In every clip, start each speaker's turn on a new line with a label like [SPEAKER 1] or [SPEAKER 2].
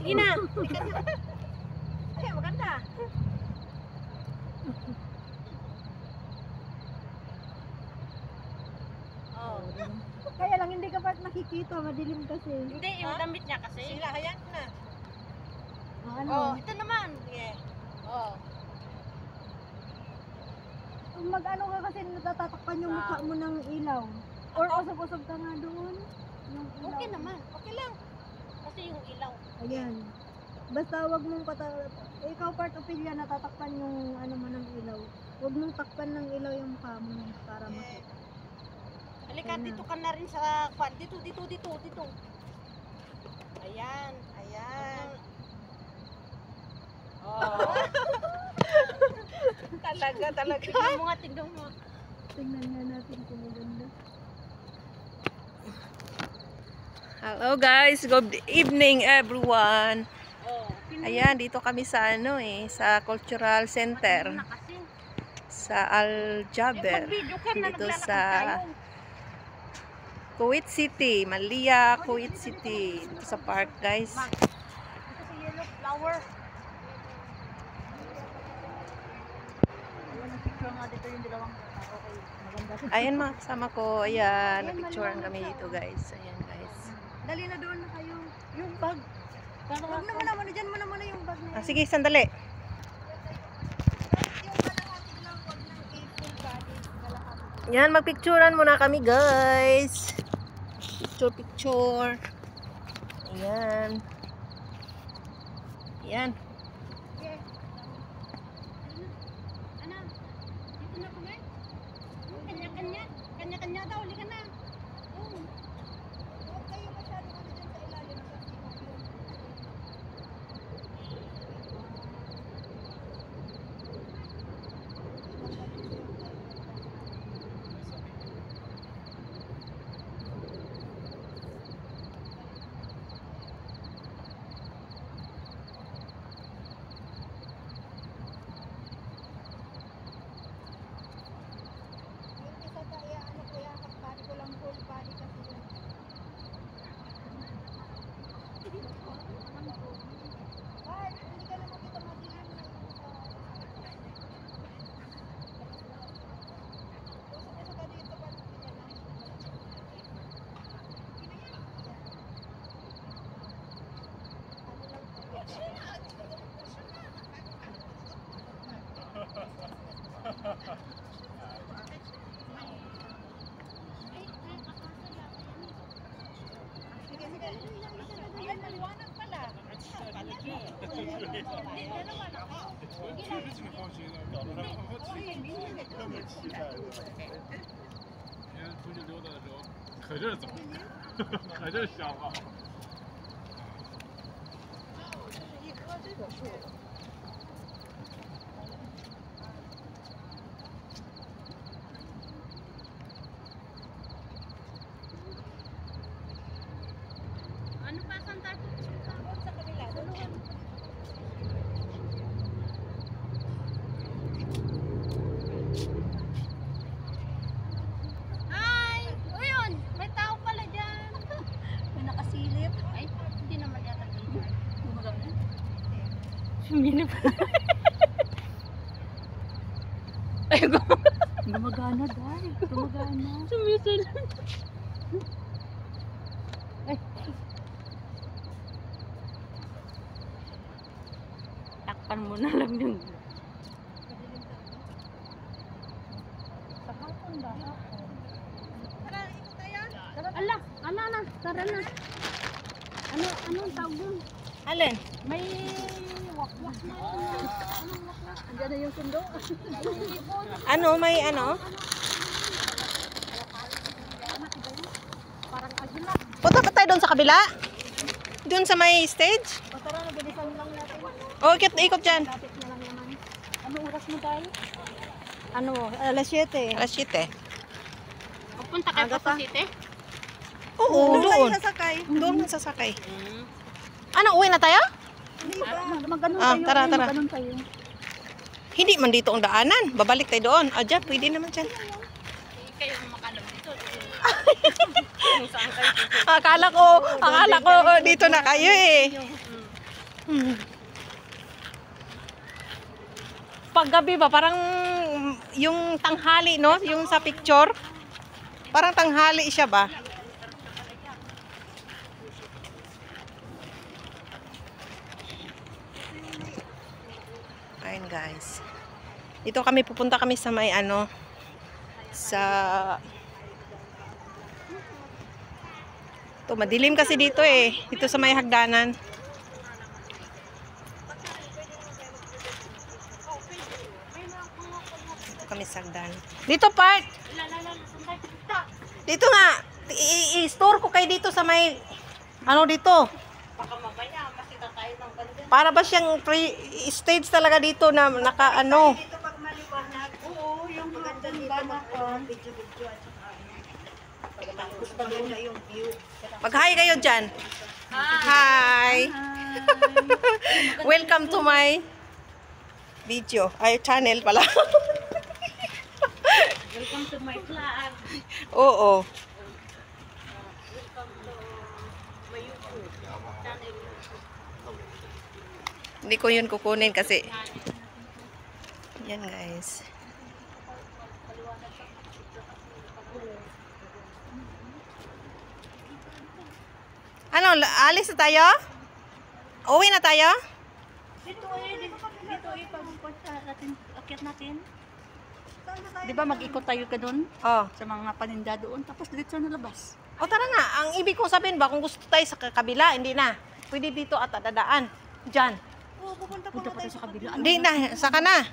[SPEAKER 1] Sige na. Ay, maganda. Oh.
[SPEAKER 2] Kaya lang hindi ka pa nakikita, madilim kasi.
[SPEAKER 1] Hindi, yung damit niya kasi. Sila, hayaan na.
[SPEAKER 2] Ano?
[SPEAKER 1] Oh, ito naman. Sige. Oh.
[SPEAKER 2] Kung mag-ano ka kasi natatatakpan yung mukha mo ng ilaw. Or usog-usog ka nga doon. Yung ilaw.
[SPEAKER 1] Okay naman. Okay lang. Kasi yung ilaw.
[SPEAKER 2] Ayan. Basta wag mong ikaw part of Ilya natatakpan yung ano mo ng ilaw. Wag mong takpan ng ilaw yung mukha mo para makita.
[SPEAKER 1] Halika, dito ka na rin sa kwan. Dito. Ayan. Ayan. Oh. talaga. Tignan mo.
[SPEAKER 2] Tingnan nga natin kung maganda.
[SPEAKER 3] Hello guys, good evening everyone.
[SPEAKER 1] Oh.
[SPEAKER 3] Ayan, dito kami sa sa Cultural Center sa Al Jaber. Dito sa Kuwait City, Malia, Kuwait City. Dito sa park, guys.
[SPEAKER 1] Ito si yellow flower.
[SPEAKER 2] Picture nga dito yung dalawang okay, maganda.
[SPEAKER 3] Ayan mga kasama ko. Ayan, napicturean kami dito, guys. Ayan, guys.
[SPEAKER 2] Dali na doon na kayo.
[SPEAKER 1] Yung bag.
[SPEAKER 2] Wag na muna, dyan muna yung bag na
[SPEAKER 3] Ah, sige, sandali. Yan, magpicturean muna kami, guys. Picture. Ayan. Ayan.
[SPEAKER 1] Ano? Dito na po ngayon? Kanya-kanya daw. Halika na.
[SPEAKER 2] Huwag kayo masyadong ano dyan sa ilalim.
[SPEAKER 1] Ayan, maliwanag pala.
[SPEAKER 4] 出去溜达的时候，可劲儿走，可劲儿消耗。
[SPEAKER 1] 一棵这个树。 Ano pa, saan tayo pupunta? Sa kabila. Duluhan. Hi! O yun, may tao pala dyan.
[SPEAKER 2] May nakasilip.
[SPEAKER 1] Ay, hindi naman yata dito.
[SPEAKER 2] Gumagana.
[SPEAKER 1] Suminip.
[SPEAKER 3] Ay,
[SPEAKER 2] Gumagana dahil. Gumagana.
[SPEAKER 1] Sumisil. Takpan mo na lang yung...
[SPEAKER 2] Sa hapon ba?
[SPEAKER 1] Tara, ikot tayo.
[SPEAKER 2] Ala na. Tara na. Anong tawag dun?
[SPEAKER 1] Alin?
[SPEAKER 2] May wakwak na. Anong wakwak? Andiyan na yung sundo.
[SPEAKER 3] Ano, may ano?
[SPEAKER 2] Parang agila.
[SPEAKER 3] Punta pa tayo doon sa kabila? Doon sa may stage?
[SPEAKER 2] O tara na, bilisan lang natin.
[SPEAKER 3] O, ikot dyan.
[SPEAKER 2] Lapit na lang naman. Anong oras mo tayo? Ano, alas 7.
[SPEAKER 3] Alas 7.
[SPEAKER 1] Pupunta kayo pa sa city?
[SPEAKER 3] Oo, doon.
[SPEAKER 2] Sasakay.
[SPEAKER 3] Doon na sasakay. Ano, uwi na tayo?
[SPEAKER 2] Hindi ba? Maganon
[SPEAKER 3] Ah,
[SPEAKER 2] tayo.
[SPEAKER 3] tara.
[SPEAKER 2] Maganon tayo.
[SPEAKER 3] Hindi man dito ang daanan. Babalik tayo doon. Ah, dyan, pwede naman dyan.
[SPEAKER 1] Kayo makalam dito.
[SPEAKER 3] Akala ko dito na kayo eh. Paggabi ba, parang yung tanghali, no? Yung sa picture. Parang tanghali siya ba? Ayun guys. Dito kami, pupunta kami sa may ano, sa... Ito, madilim kasi dito eh. Dito sa may hagdanan. Dito kami sa hagdanan. Dito, Part! Dito nga! I-store ko kayo dito sa may... Ano dito? Para ba siyang stage talaga dito na naka ano?
[SPEAKER 2] Dito pag maliwanag, oo, yung maganda dito mag-video at saka tapos maganda yung view.
[SPEAKER 3] Mag-hi kayo dyan. Hi! Welcome to my video. Ay, channel pala.
[SPEAKER 1] Welcome to my vlog.
[SPEAKER 3] Oo. Hindi ko yun kukunin kasi. Yan guys. Ano, alis na tayo? Uwi na tayo?
[SPEAKER 1] Dito pagpunta natin, akyat natin.
[SPEAKER 2] Saan ba tayo?
[SPEAKER 1] Di ba mag-ikot tayo ka doon?
[SPEAKER 3] Oh.
[SPEAKER 1] Sa mga paninda doon, tapos dito sa labas.
[SPEAKER 3] O tara nga, ang ibig ko sabihin ba, kung gusto tayo sa kabila, hindi na. Pwede dito at dadaan. Diyan.
[SPEAKER 2] Oo, pupunta
[SPEAKER 1] Punta pa tayo sa kabila.
[SPEAKER 3] Hindi na, saka na.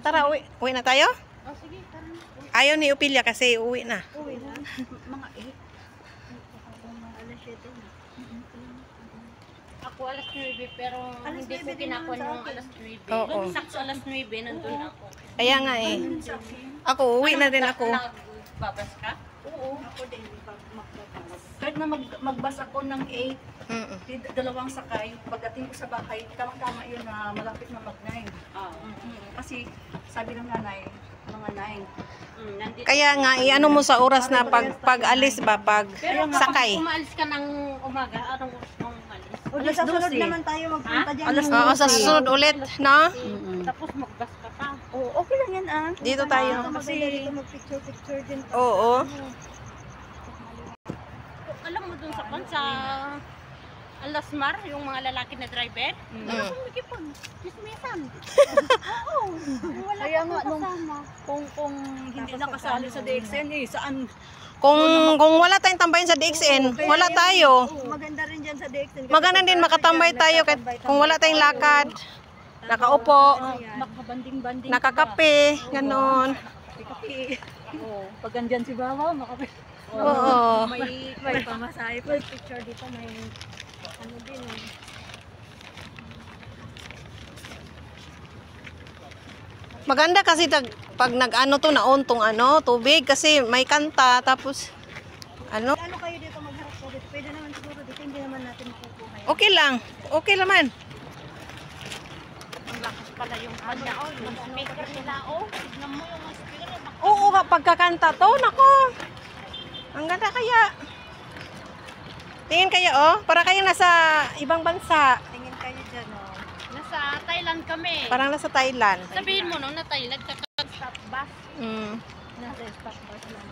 [SPEAKER 3] Tara, uwi. Uwi na tayo?
[SPEAKER 1] Oh, sige, tara na.
[SPEAKER 3] Ayaw ni Upilia kasi uwi na.
[SPEAKER 2] Uwi na.
[SPEAKER 1] Mga
[SPEAKER 2] Alas 7 na.
[SPEAKER 1] Ako alas 9 pero
[SPEAKER 2] Alas
[SPEAKER 1] hindi ko
[SPEAKER 2] 9 din
[SPEAKER 1] kinakuha
[SPEAKER 2] naman sa
[SPEAKER 1] yung
[SPEAKER 2] akin.
[SPEAKER 1] alas 9.
[SPEAKER 3] Oo.
[SPEAKER 1] Sakto alas 9, nandun ako.
[SPEAKER 3] Kaya nga eh. Ako, uwi na din ako.
[SPEAKER 1] Nagbabas ka?
[SPEAKER 2] Oo. Ako din, magbabas.
[SPEAKER 1] Kahit na magbas ako ng 8,
[SPEAKER 3] Mm-mm.
[SPEAKER 1] dalawang sakay, pagdating ko sa bahay, tama-tama yun na malapit na mag-9. Kasi sabi ng nanay, mga 9.
[SPEAKER 3] Kaya nga, i-ano mo sa oras na pag-alis ba, pag sakay.
[SPEAKER 1] Kung umaalis ka ng umaga, anong oras mo umalis?
[SPEAKER 2] O, di sa sunod naman tayo magpunta dyan.
[SPEAKER 1] Alas
[SPEAKER 3] Oo, sa susunod ulit, no?
[SPEAKER 1] Tapos magbas ka pa.
[SPEAKER 2] Oo, okay lang yan ah.
[SPEAKER 3] Dito tayo.
[SPEAKER 2] Kasi dito mag-picture din.
[SPEAKER 3] Oo.
[SPEAKER 1] Alam mo dun sa Alasmar, yung mga lalaki na driver, wala akong makipag-dismissan. Oo. Wala
[SPEAKER 2] Kaya
[SPEAKER 1] akong
[SPEAKER 2] nga, nung-
[SPEAKER 1] kasama.
[SPEAKER 2] Kung hindi nakasali sa DXN eh, saan?
[SPEAKER 3] Kung wala tayong tambayin sa DXN, wala tayo.
[SPEAKER 2] Maganda rin dyan sa DXN.
[SPEAKER 3] Maganda din makatambay tayo kahit kung wala tayong lakad. Nakaupo,
[SPEAKER 1] Makabanding-banding.
[SPEAKER 3] nakakape, ganon.
[SPEAKER 2] Oo, pag andyan si Bawa,
[SPEAKER 3] Oo.
[SPEAKER 2] may pamasahe pa. Picture dito, may ano din eh.
[SPEAKER 3] Maganda kasi pag nag-ano to, naon tong ano, tubig kasi may kanta, tapos ano,
[SPEAKER 2] Ano kayo dito magharap ko dito? Pwede naman siguro dito, hindi naman natin makukuha yun.
[SPEAKER 3] okay lang. Okay naman.
[SPEAKER 1] Ang lakas pala yung kanya. Oh, yung speaker nila. Oh, tignan mo yung speaker.
[SPEAKER 3] Oo, pagkakanta to, nako. Ang ganda kaya. Tingin kayo, oh. Para kayo nasa ibang bansa.
[SPEAKER 2] Tingin kayo dyan, oh.
[SPEAKER 1] Nasa Thailand kami.
[SPEAKER 3] Parang nasa Thailand.
[SPEAKER 1] Sabihin mo no, na Thailand stop bus.
[SPEAKER 3] Mm.
[SPEAKER 2] Nasa stop bus lang.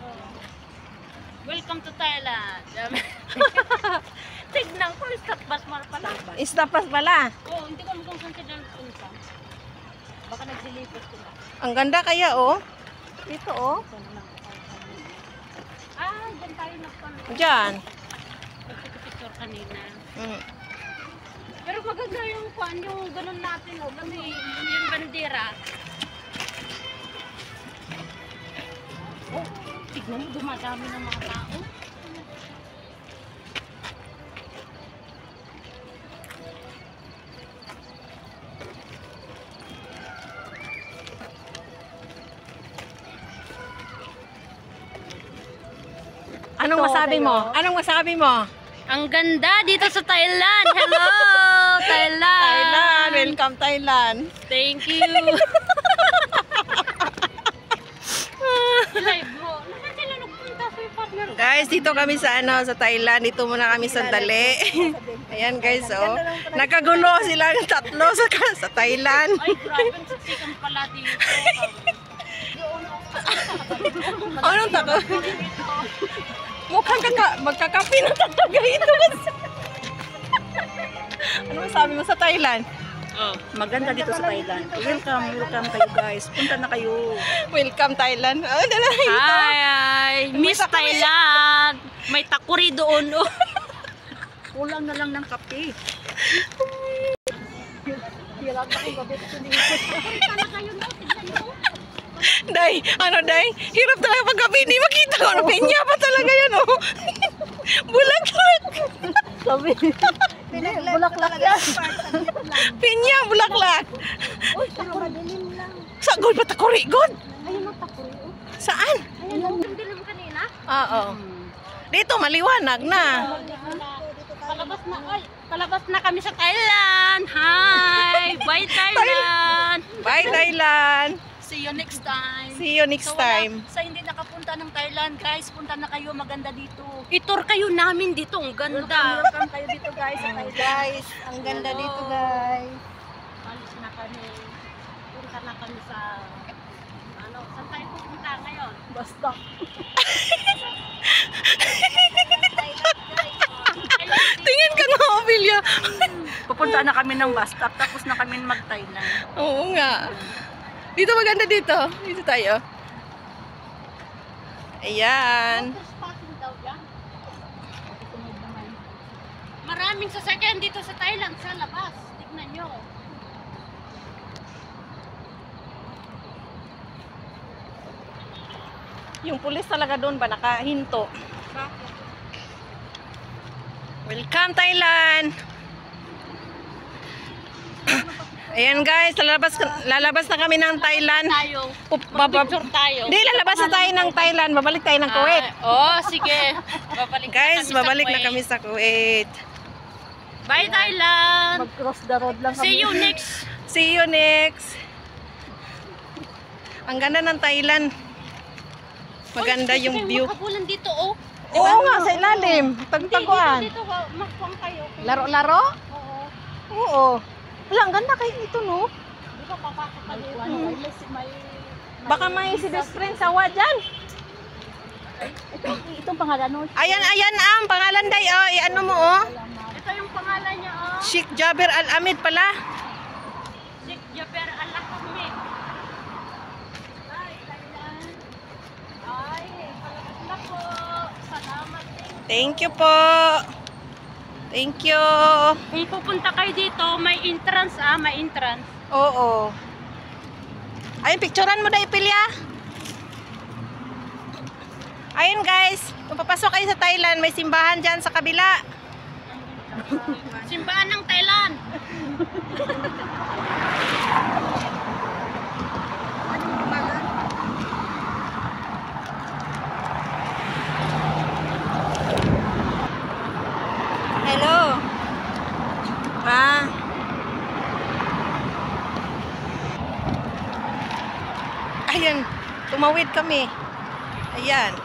[SPEAKER 1] Welcome to Thailand. Tignan ko, stop bus mar pala.
[SPEAKER 3] Istapas pala.
[SPEAKER 1] Oo, hindi ko kung saan sila punta. Baka nagsilipot sila.
[SPEAKER 3] Ang ganda kaya, oh. Dito, oh.
[SPEAKER 1] Ah, dyan tayo nagpano.
[SPEAKER 3] Diyan.
[SPEAKER 1] Nagpipicture kanina.
[SPEAKER 3] Mm.
[SPEAKER 1] Pero maganda yung kwan, yung ganun natin, oh. Kasi yung bandera. Oh, tignan mo, dumadami ng mga tao.
[SPEAKER 3] Anong masabi mo? Anong masabi mo?
[SPEAKER 1] Ang ganda dito sa Thailand. Hello, Thailand.
[SPEAKER 3] Thailand. Welcome, Thailand.
[SPEAKER 1] Thank you. Live mo. Naman sila nagpunta sa partner.
[SPEAKER 3] Guys, dito kami sa ano, sa Thailand. Dito muna kami sandali.
[SPEAKER 2] Sa
[SPEAKER 3] Ayan guys, oh. Nakagulo silang tatlo sa Thailand.
[SPEAKER 1] Ay, grabe, ang siksikan pala dito.
[SPEAKER 3] Anong tako? Mukhang magkakapi na talaga ito. Ano masabi mo sa Thailand?
[SPEAKER 1] Oh.
[SPEAKER 5] Maganda dito sa Thailand. Welcome kayo guys. Punta na kayo.
[SPEAKER 3] Welcome Thailand. Oh, dala ito.
[SPEAKER 1] Hi, Miss Thailand. May takuri doon. Oh.
[SPEAKER 5] Kulang na lang ng kape.
[SPEAKER 3] Day, Day? Hirap talaga pagkapi. Hindi makita ko. Ano, pinya pa talaga yan, oh. Bulaklak.
[SPEAKER 2] Sabi. Bulaklak yan.
[SPEAKER 3] Pinya, bulaklak.
[SPEAKER 2] Uy, saka madilim lang.
[SPEAKER 3] Sagol ba takuri, God?
[SPEAKER 2] Ayun ang takuri. Oh.
[SPEAKER 3] Saan?
[SPEAKER 2] Ayun ang dilim kanina.
[SPEAKER 3] Oo. Dito, maliwanag na.
[SPEAKER 1] Palabas na kami sa Thailand. Hi, bye Thailand.
[SPEAKER 3] Bye, Thailand.
[SPEAKER 5] See you next time.
[SPEAKER 3] See you next time.
[SPEAKER 5] Sa hindi nakapunta ng Thailand, guys, punta na kayo. Maganda dito.
[SPEAKER 1] Itur kayo namin dito. Ang ganda.
[SPEAKER 5] Welcome kayo dito, guys. Sa Thailand.
[SPEAKER 2] Guys, ang ganda dito guys.
[SPEAKER 1] Alis na kami. Punta na kami sa... Ano, saan tayo pupunta ngayon?
[SPEAKER 5] Basta.
[SPEAKER 3] Tingin ka nga, Ophelia.
[SPEAKER 5] Pupunta na kami ng bus stop. Tapos na kami mag-Thailand.
[SPEAKER 3] Oo nga. Dito maganda dito. Dito tayo. Ayan.
[SPEAKER 1] Trespassing daw yan. Maraming sasakyan dito sa Thailand sa labas. Tignan nyo.
[SPEAKER 3] Yung pulis talaga doon ba nakahinto? Welcome Thailand. Ayan guys, lalabas na kami ng Thailand.
[SPEAKER 1] Tayo.
[SPEAKER 3] Picture
[SPEAKER 1] tayo.
[SPEAKER 3] Hindi, lalabas na tayo ng Thailand. Babalik tayo ng Kuwait.
[SPEAKER 1] Oh, sige. Babalik
[SPEAKER 3] Guys, babalik na kami sa Kuwait.
[SPEAKER 1] Bye Thailand.
[SPEAKER 2] Mag-cross the road lang
[SPEAKER 1] See you next.
[SPEAKER 3] See you next. Ang ganda ng Thailand. Maganda yung view.
[SPEAKER 1] Makabulan dito, oh.
[SPEAKER 3] Oo nga, sa ilalim. Tagtaguan.
[SPEAKER 1] Dito, magpuang kayo.
[SPEAKER 3] Laro-laro?
[SPEAKER 1] Oo.
[SPEAKER 3] Oo. Wala, ang ganda kayo ito, no?
[SPEAKER 1] Di ba papasok ka dito?
[SPEAKER 3] Baka may si best friend sawa dyan.
[SPEAKER 2] Itong pangalan no?
[SPEAKER 3] Ayan, ang pangalan day, oh. I-ano mo, oh.
[SPEAKER 1] Ito yung pangalan niya, oh.
[SPEAKER 3] Sheikh Jaber Al-Amid pala.
[SPEAKER 1] Sheikh Jaber Al-Ahmed. Bye, Thailand. Ay, palabas na po. Salamat din.
[SPEAKER 3] Thank you po. Thank you.
[SPEAKER 1] Kung pupunta kayo dito, may entrance, may entrance.
[SPEAKER 3] Oo. Ayun, picturean mo na ipilya. Ayun guys, kung papasok kayo sa Thailand, may simbahan dyan sa kabila.
[SPEAKER 1] Simbahan ng Thailand.
[SPEAKER 3] Hello. Ayan, tumawid kami. Ayan.